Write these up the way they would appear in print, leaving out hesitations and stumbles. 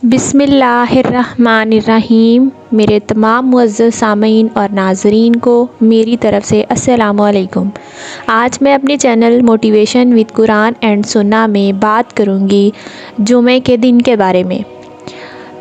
बिस्मिल्लाहिर्रहमानिर्रहीम। मेरे तमाम मुअज़्ज़ज़ सामीन और नाज़रीन को मेरी तरफ़ से अस्सलामु अलैकुम। आज मैं अपने channel motivation with Quran and सुन्ना में बात करूँगी जुमे के दिन के बारे में।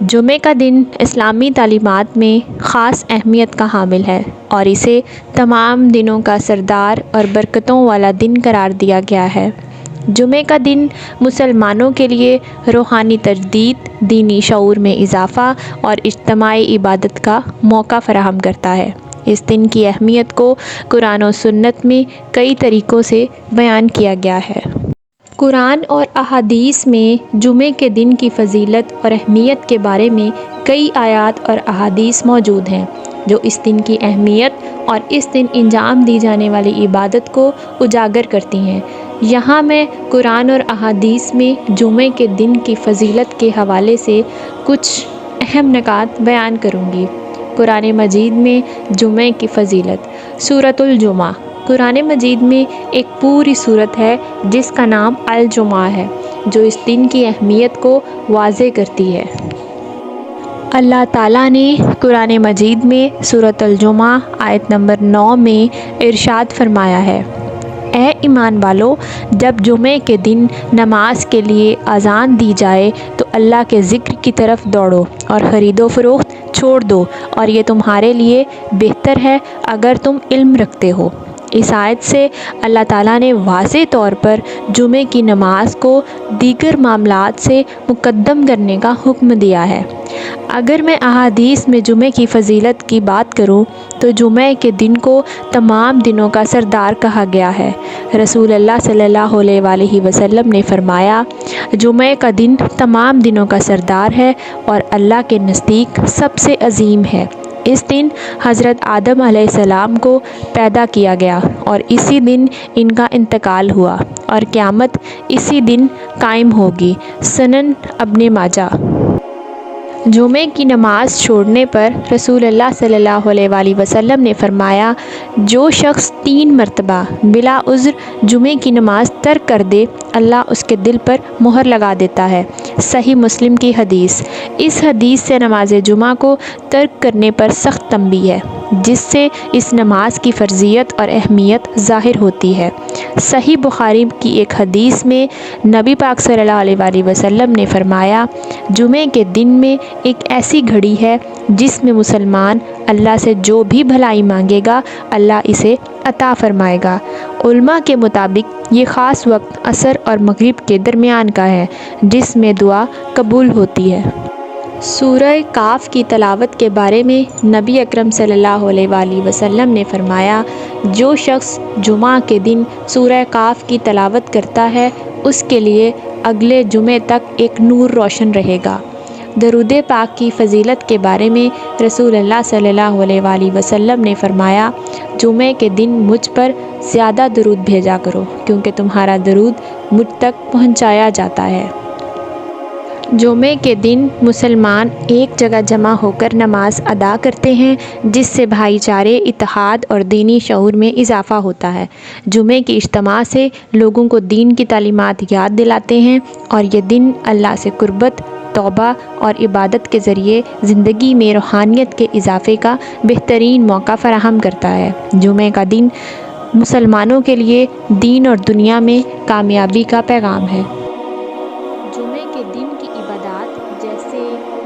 जुमे का दिन इस्लामी तालीमात में ख़ास अहमियत का हामिल है और इसे तमाम दिनों का सरदार और बरकतों वाला दिन करार दिया गया है। जुमे का दिन मुसलमानों के लिए रूहानी तजदीद, दीनी शऊर में इजाफ़ा और इज्तिमाई इबादत का मौका फ़राहम करता है। इस दिन की अहमियत को कुरान और सुन्नत में कई तरीक़ों से बयान किया गया है। कुरान और अहादीस में जुमे के दिन की फ़जीलत और अहमियत के बारे में कई आयात और अहादीस मौजूद हैं जो इस दिन की अहमियत और इस दिन अंजाम दी जाने वाली इबादत को उजागर करती हैं। यहाँ मैं कुरान और अहादीस में जुमे के दिन की फ़जीलत के हवाले से कुछ अहम निकात बयान करूँगी। कुरान मजीद में जुमे की फ़जीलत। सूरतुल जुमा कुरान मजीद में एक पूरी सूरत है जिसका नाम अल जुमा है, जो इस दिन की अहमियत को वाज़े करती है। अल्लाह ताला ने कुरान मजीद में सूरतुल जुमा आयत नंबर 9 में इरशाद फरमाया है, ए ईमान वालो, जब जुमे के दिन नमाज के लिए अज़ान दी जाए तो अल्लाह के ज़िक्र की तरफ दौड़ो और ख़रीदो फ़रोख्त छोड़ दो, और ये तुम्हारे लिए बेहतर है अगर तुम इल्म रखते हो। इस आयत से अल्लाह ताला ने वाज़े तौर पर जुमे की नमाज को दीगर मामलात से मुक़द्दम करने का हुक्म दिया है। अगर मैं अहादीस में जुमे की फ़जीलत की बात करूं तो जुमे के दिन को तमाम दिनों का सरदार कहा गया है। रसूल अल्लाह सल्लल्लाहु अलैहि वसल्लम ने फ़रमाया, जुमे का दिन तमाम दिनों का सरदार है और अल्लाह के नज़दीक सबसे अज़ीम है। इस दिन हज़रत आदम अलैहिस्सलाम को पैदा किया गया और इसी दिन इनका इंतकाल हुआ और क़यामत इसी दिन कायम होगी। सनन इब्न माजा। जुमे की नमाज़ छोड़ने पर रसूल अल्लाह सल्लल्लाहु अलैहि वसल्लम ने फ़रमाया, जो शख्स 3 मरतबा बिला उज़्र जुमे की नमाज़ तर्क कर दे, अल्लाह उसके दिल पर मोहर लगा देता है। सही मुस्लिम की हदीस। इस हदीस से नमाज जुमा को तर्क करने पर सख्त तंबीह है, जिससे इस नमाज की फ़र्ज़ियत और अहमियत ज़ाहिर होती है। सही बुखारी की एक हदीस में नबी पाक सल्लल्लाहु अलैहि वसल्लम ने फ़रमाया, जुमे के दिन में एक ऐसी घड़ी है जिसमें मुसलमान अल्लाह से जो भी भलाई मांगेगा अल्लाह इसे अता फ़रमाएगा। उलमा के मुताबिक ये ख़ास वक्त असर और मगरिब के दरमियान का है जिसमें दुआ कबूल होती है। सूरह काफ की तलावत के बारे में नबी अकरम सल्लल्लाहु अलैहि वसल्लम ने फ़रमाया, जो शख्स जुमा के दिन सूरह काफ की तलावत करता है उसके लिए अगले जुमे तक एक नूर रोशन रहेगा। दरूद पाक की फ़जीलत के बारे में रसूल अल्लाह सल्लल्लाहु अलैहि वसल्लम ने फ़रमाया, जुमे के दिन मुझ पर ज़्यादा दरूद भेजा करो क्योंकि तुम्हारा दरूद मुझ तक पहुँचाया जाता है। जुमे के दिन मुसलमान एक जगह जमा होकर नमाज अदा करते हैं जिससे भाईचारे, इत्तेहाद और दीनी शऊर में इजाफ़ा होता है। जुमे की इज्तिमा से लोगों को दीन की तालीमात याद दिलाते हैं और ये दिन अल्लाह से कुर्बत, तौबा और इबादत के ज़रिए ज़िंदगी में रूहानियत के इजाफ़े का बेहतरीन मौका फ़राहम करता है। जुमे का दिन मुसलमानों के लिए दीन और दुनिया में कामयाबी का पैगाम है। जुमे के दिन की इबादत जैसे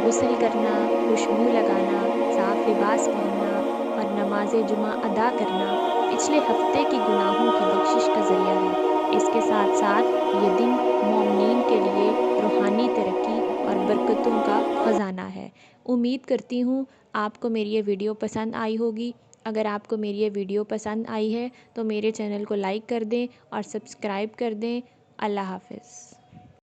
गुस्ल करना, खुशबू लगाना, साफ़ लिबास पहनना और नमाज जुमा अदा करना पिछले हफ्ते की गुनाहों की बख्शिश का ज़रिया है। इसके साथ साथ ये दिन मोमिनीन के लिए रूहानी तरक्की और बरकतों का ख़ज़ाना है। उम्मीद करती हूँ आपको मेरी ये वीडियो पसंद आई होगी। अगर आपको मेरी ये वीडियो पसंद आई है तो मेरे चैनल को लाइक कर दें और सब्सक्राइब कर दें। अल्लाह हाफ़िज़।